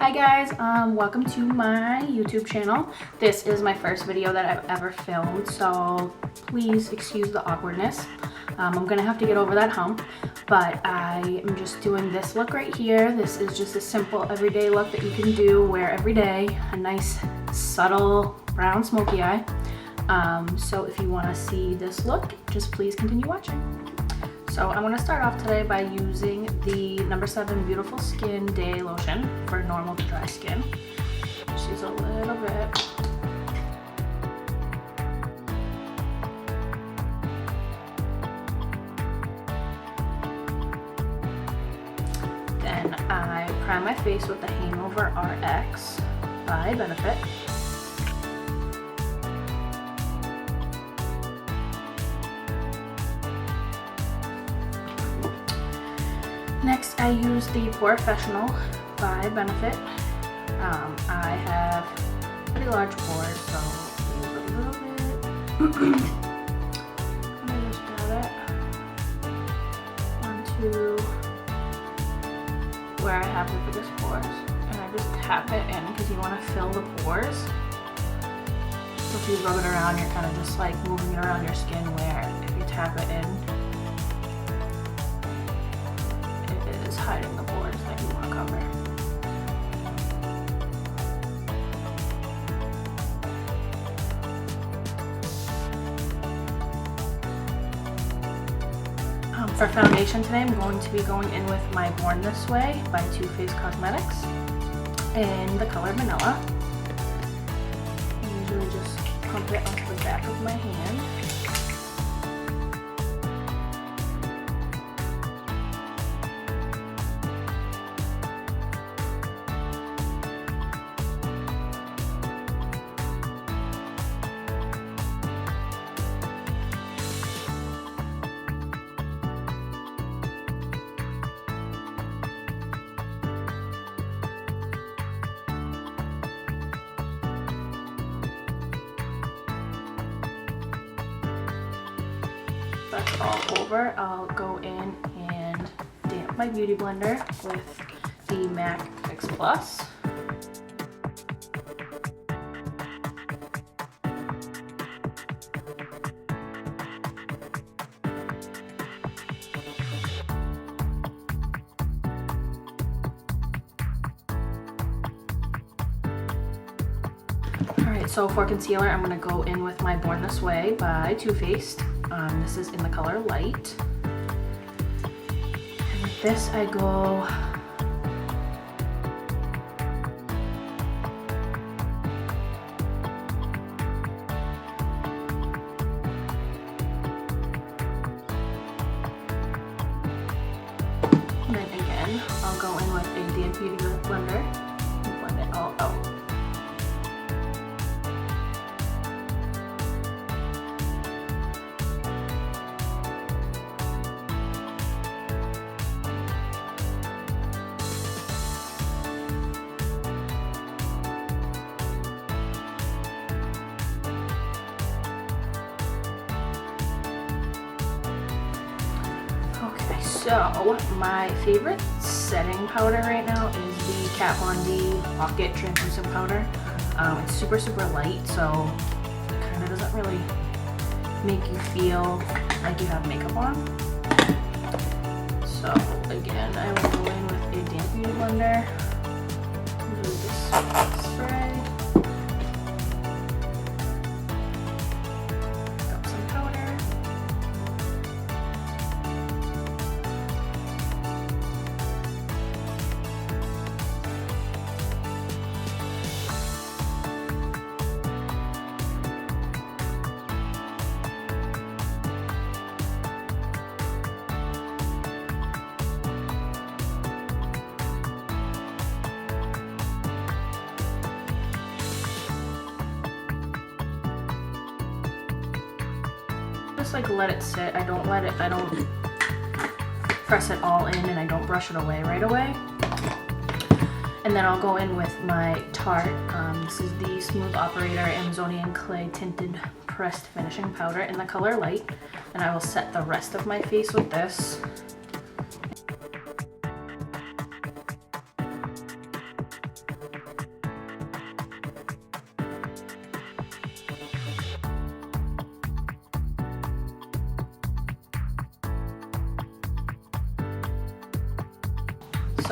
Hi guys, welcome to my YouTube channel. This is my first video that I've ever filmed, so please excuse the awkwardness. I'm gonna have to get over that hump, but I am just doing this look right here. This is just a simple everyday look that you can wear every day. A nice subtle brown smoky eye. So if you wanna see this look, just please continue watching. So I'm going to start off today by using the No. 7 Beautiful Skin Day Lotion for normal to dry skin. Just use a little bit. Then I prime my face with the Hangover RX by Benefit. Next, I use the Porefessional by Benefit. I have pretty large pores, so use a little bit. I just got it onto where I have the biggest pores, and I just tap it in because you want to fill the pores. So if you rub it around, you're kind of just like moving it around your skin, where if you tap it in, hiding the pores that you want to cover. For foundation today, I'm going to be going in with my Born This Way by Cosmetics in the color Vanilla. I usually just pump it onto the back of my hand. That's all over. I'll go in and damp my beauty blender with the MAC Fix Plus. Alright, so for concealer, I'm going to go in with my Born This Way by Too Faced. This is in the color Light. And with this I go and then again I'll go in with a damp beauty blender and blend it all out. So my favorite setting powder right now is the Kat Von D Pocket Translucent Powder. It's super light, so it kind of doesn't really make you feel like you have makeup on. So again, I will go in with a damp beauty blender, do this spray. Just like let it sit. I don't press it all in, and I don't brush it away right away. And then I'll go in with my Tarte. This is the Smooth Operator Amazonian Clay Tinted Pressed Finishing Powder in the color Light. And I will set the rest of my face with this.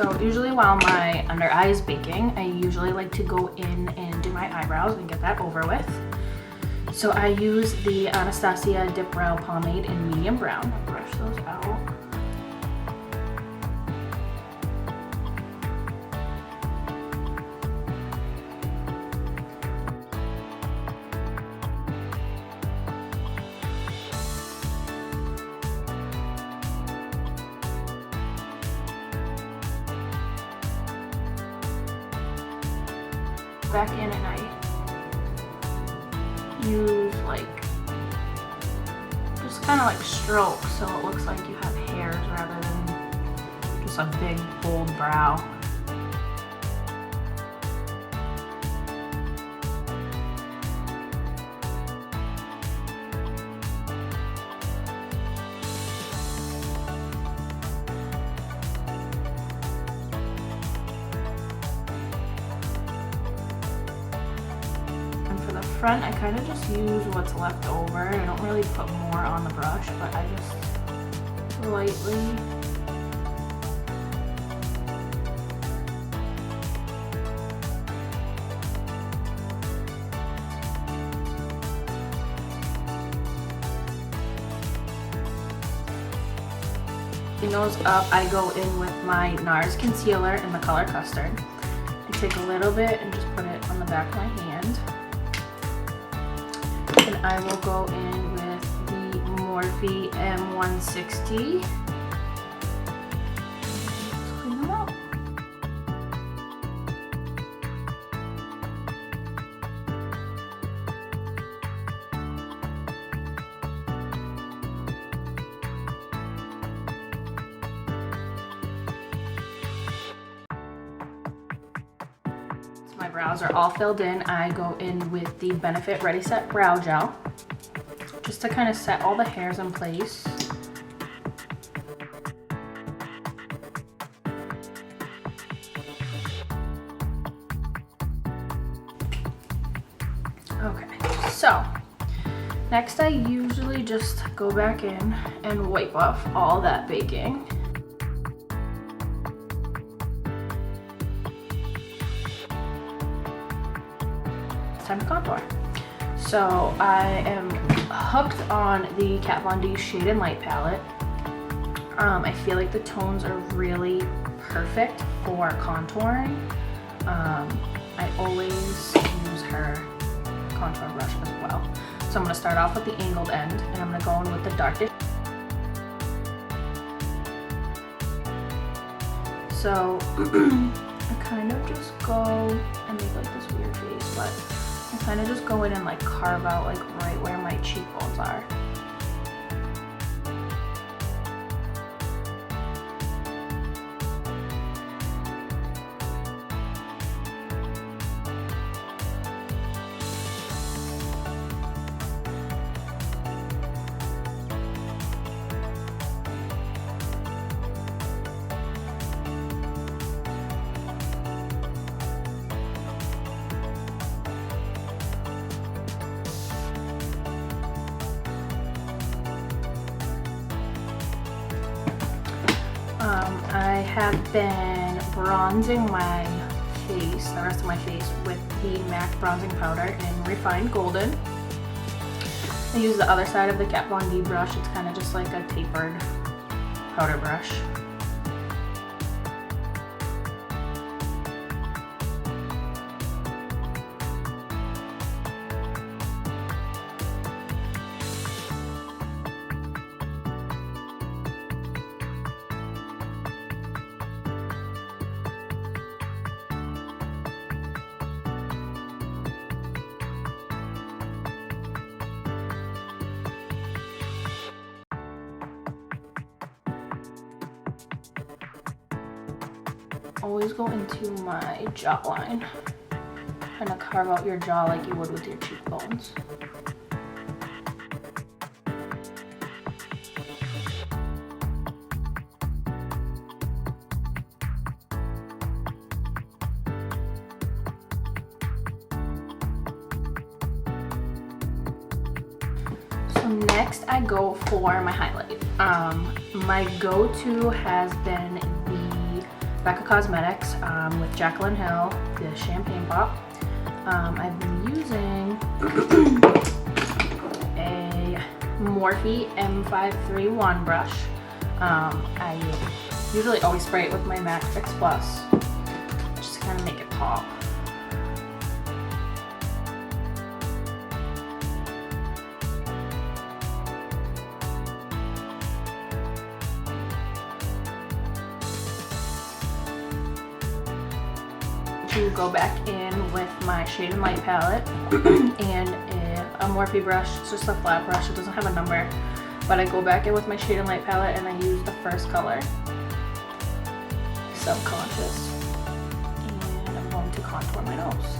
So usually while my under eye is baking, I usually like to go in and do my eyebrows and get that over with. So I use the Anastasia dipbrow pomade in medium brown. I'll brush those out. Back in at night. Use like, just kind of like stroke so it looks like you have hairs rather than just a big bold brow. Front, I kind of just use what's left over. I don't really put more on the brush, but I just lightly those up. I go in with my Nars Concealer in the color Custard. I take a little bit and just put it on the back of my hand. And I will go in with the Morphe M160. Let's clean them up. My brows are all filled in. I go in with the Benefit Ready Set Brow Gel just to kind of set all the hairs in place. Okay, so next I usually just go back in and wipe off all that baking. Time to contour. So I am hooked on the Kat Von D Shade and Light palette. I feel like the tones are really perfect for contouring. I always use her contour brush as well. So I'm going to start off with the angled end, and I'm going to go in with the darkest. So I kind of just go and make like this weird face, but I kind of just go in and like carve out like right where my cheekbones are. I have been bronzing my face, the rest of my face, with the MAC bronzing powder in Refined Golden. I use the other side of the Kat Von D brush. It's kind of just like a tapered powder brush. Always go into my jawline. Kind of carve out your jaw like you would with your cheekbones. So next I go for my highlight. My go-to has been the Becca Cosmetics with Jaclyn Hill, the champagne pop. I've been using a Morphe M531 brush. I usually always spray it with my MAC Fix Plus, just to kind of make it pop. To go back in with my Shade and Light palette and a Morphe brush. It's just a flat brush, it doesn't have a number, but I go back in with my Shade and Light palette and I use the first color, Subconscious, and I'm going to contour my nose.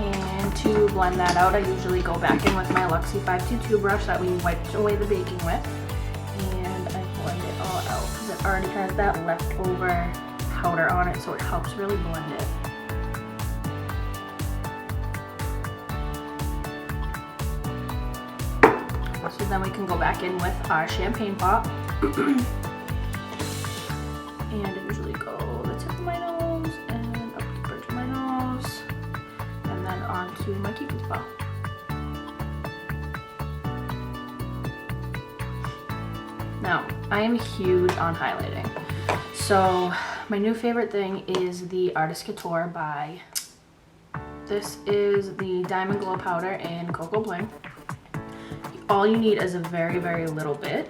And to blend that out, I usually go back in with my Luxie 522 brush that we wiped away the baking with, and I blend it all out because it already has that leftover powder on it, so it helps really blend it. So then we can go back in with our champagne pop, and I usually go the tip of my nose and up the bridge of my nose, and then onto my Cupid's bow. Now, I am huge on highlighting, so my new favorite thing is the Artist Couture by, this is the Diamond Glow Powder in Coco Bling. All you need is a very, very little bit.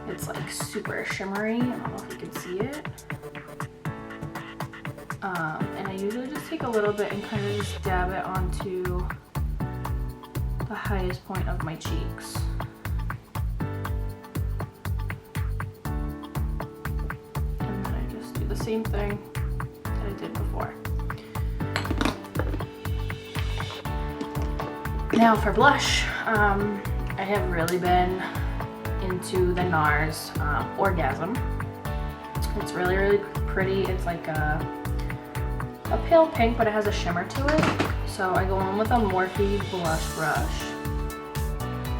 It's like super shimmery. I don't know if you can see it. And I usually just take a little bit and kind of just dab it onto the highest point of my cheeks. And then I just do the same thing that I did before. Now for blush, I have really been into the Nars Orgasm. It's really, really pretty. It's like a pale pink, but it has a shimmer to it. So I go in with a Morphe blush brush,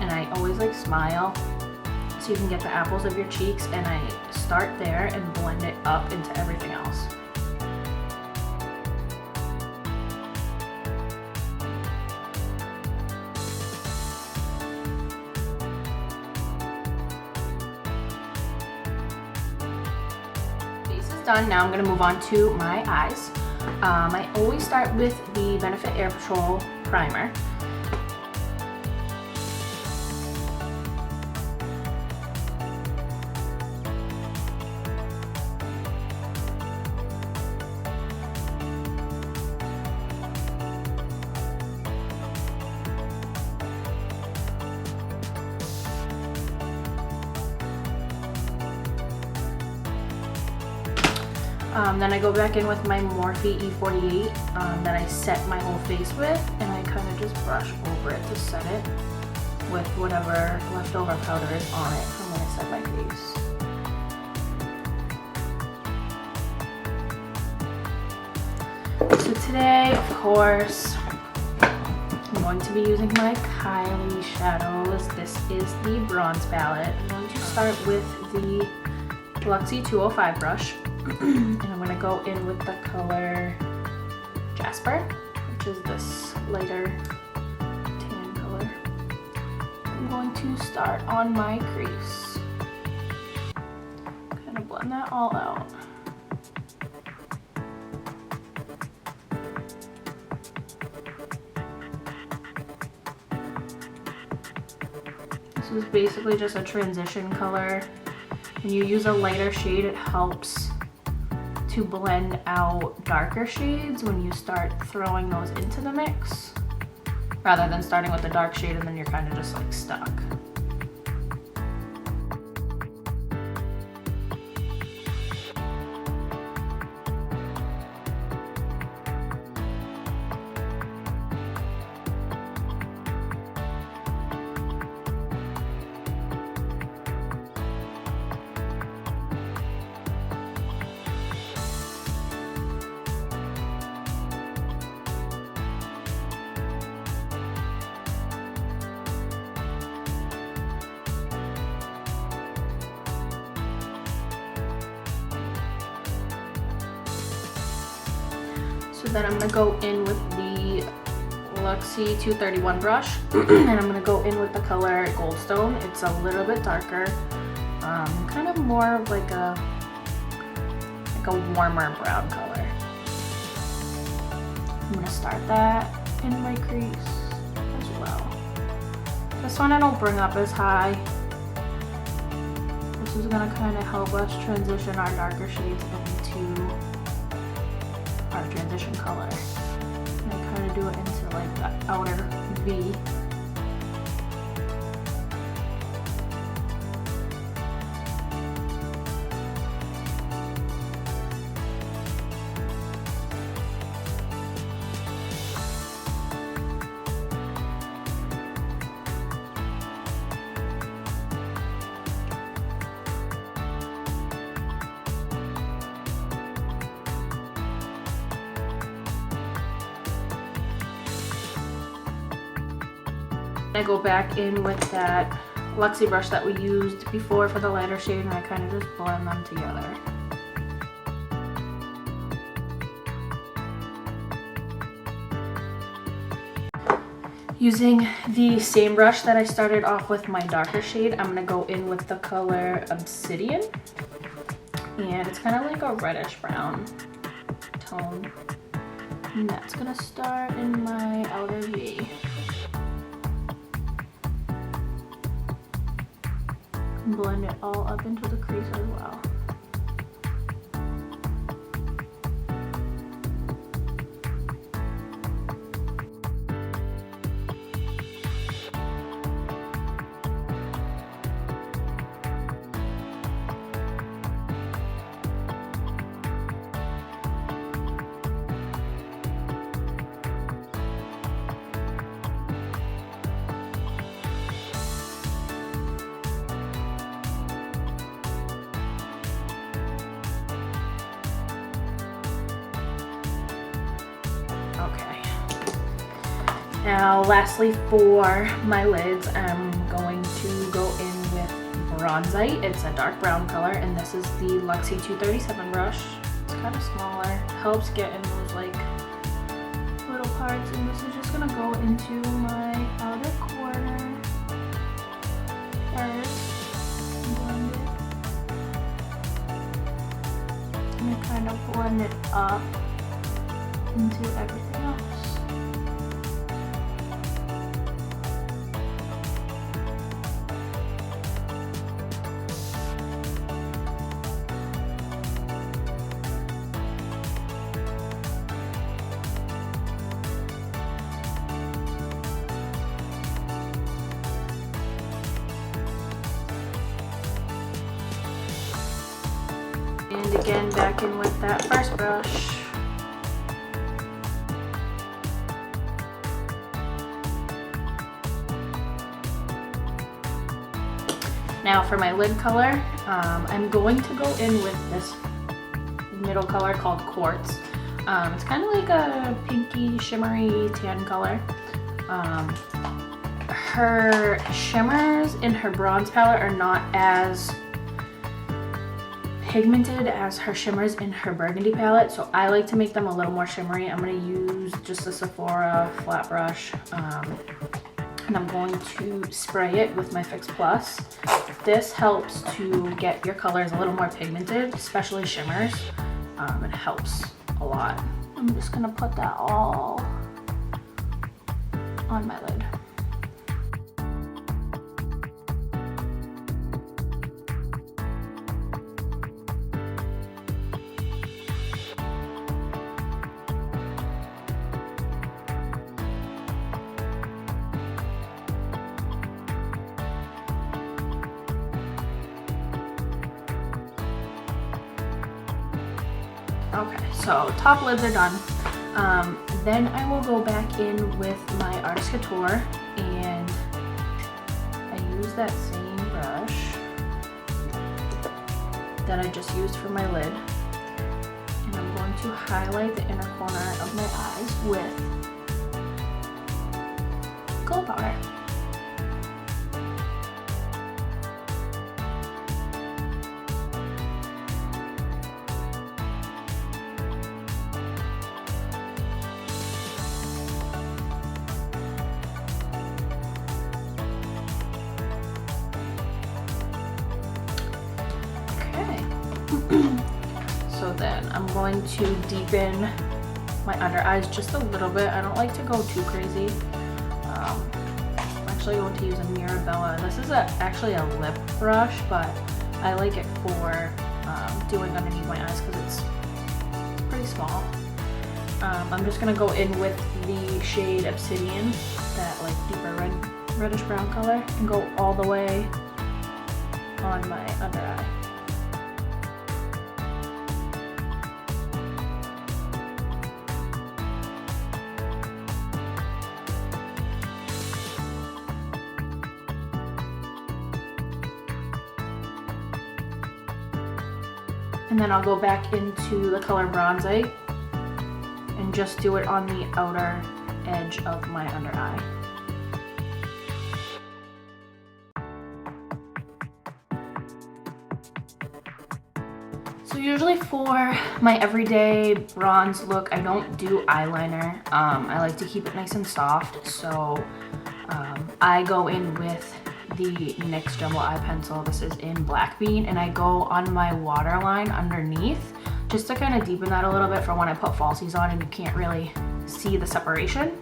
and I always like smile so you can get the apples of your cheeks, and I start there and blend it up into everything else. Done. Now I'm going to move on to my eyes. I always start with the Benefit Air Patrol primer. Then I go back in with my Morphe E48 that I set my whole face with, and I kind of just brush over it to set it with whatever leftover powder is on it from when I set my face. So today, of course, I'm going to be using my Kylie shadows. This is the bronze palette. I'm going to start with the Luxie 205 brush. And I'm going to go in with the color Jasper, which is this lighter tan color. I'm going to start on my crease. Kind of blend that all out. This is basically just a transition color. When you use a lighter shade, it helps to blend out darker shades when you start throwing those into the mix, rather than starting with the dark shade and then you're kind of just like stuck. Then I'm gonna go in with the Luxie 231 brush, and I'm gonna go in with the color Goldstone. It's a little bit darker, kind of more of like a warmer brown color. I'm gonna start that in my crease as well. This one I don't bring up as high. This is gonna kind of help us transition our darker shades into our transition color. And kind of do it into like the outer V. I go back in with that Luxie brush that we used before for the lighter shade, and I kind of just blend them together. Using the same brush that I started off with my darker shade, I'm gonna go in with the color Obsidian, and it's kind of like a reddish brown tone, and that's gonna start in my outer V. Blend it all up into the crease as well. Now lastly, for my lids, I'm going to go in with Bronzite. It's a dark brown color, and this is the Luxie 237 brush. It's kind of smaller, helps get in those like little parts, and this is just gonna go into my outer corner first. Blend it. And kind of blend it up into everything else. And again, back in with that first brush. Now for my lid color, I'm going to go in with this middle color called Quartz. It's kind of like a pinky, shimmery tan color. Her shimmers in her bronze palette are not as pigmented as her shimmers in her burgundy palette, so I like to make them a little more shimmery. I'm going to use just a Sephora flat brush, and I'm going to spray it with my Fix Plus. This helps to get your colors a little more pigmented, especially shimmers. It helps a lot. I'm just going to put that all on my lid. Okay, so top lids are done. Then I will go back in with my Artist Couture, and I use that same brush that I just used for my lid, and I'm going to highlight the inner corner of my eyes with Glow Powder. So then I'm going to deepen my under eyes just a little bit. I don't like to go too crazy. I'm actually going to use a Mirabella. This is actually a lip brush, but I like it for doing underneath my eyes because it's pretty small. I'm just gonna go in with the shade Obsidian, that like deeper reddish brown color, and go all the way on my under eye. And then I'll go back into the color Bronze and just do it on the outer edge of my under eye. So usually for my everyday bronze look, I don't do eyeliner. I like to keep it nice and soft, so I go in with the NYX Jumbo Eye Pencil. This is in Black Bean, and I go on my waterline underneath just to kind of deepen that a little bit for when I put falsies on and you can't really see the separation.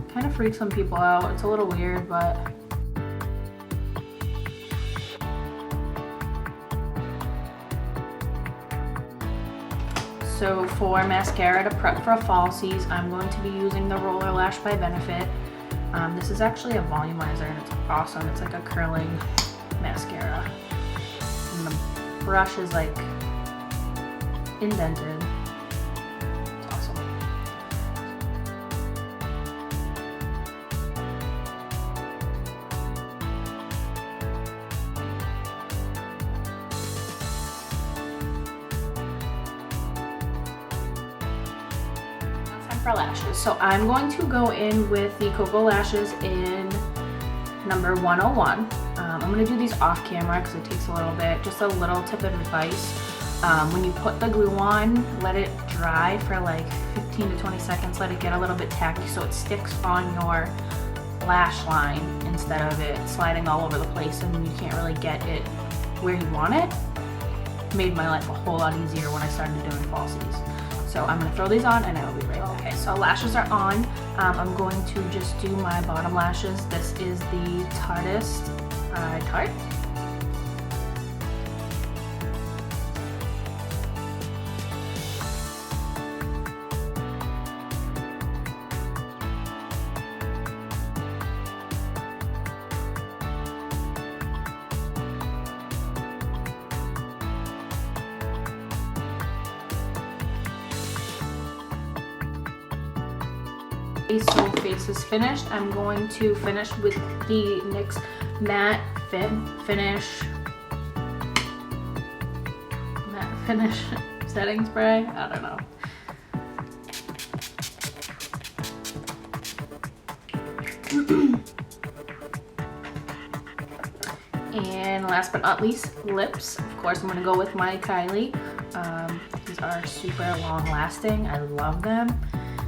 Kind of freaks some people out. It's a little weird, but so for mascara to prep for falsies, I'm going to be using the Roller Lash by Benefit. This is actually a volumizer and it's awesome. It's like a curling mascara. And the brush is like indented. It's awesome. For lashes. So I'm going to go in with the Koko Lashes in number 101. I'm going to do these off camera because it takes a little bit. Just a little tip of advice. When you put the glue on, let it dry for like 15 to 20 seconds. Let it get a little bit tacky so it sticks on your lash line instead of it sliding all over the place and you can't really get it where you want it. Made my life a whole lot easier when I started doing falsies. So I'm going to throw these on and I will be right back. Okay, so lashes are on. I'm going to just do my bottom lashes. This is the Tarteist Tarte. So face is finished. I'm going to finish with the NYX Matte Finish setting spray. I don't know. And last but not least, lips. Of course, I'm going to go with my Kylie. These are super long lasting. I love them.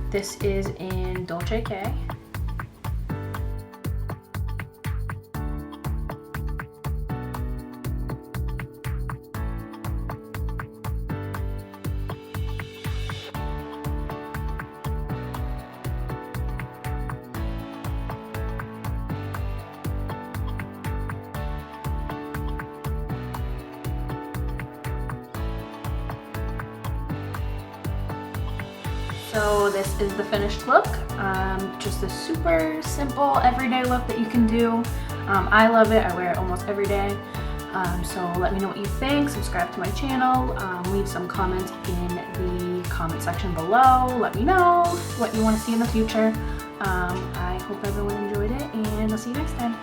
This is in Decay. So this is the finished look. Just a super simple everyday look that you can do. I love it. I wear it almost every day. So let me know what you think. Subscribe to my channel. Leave some comments in the comment section below. Let me know what you want to see in the future. I hope everyone enjoyed it, and I'll see you next time.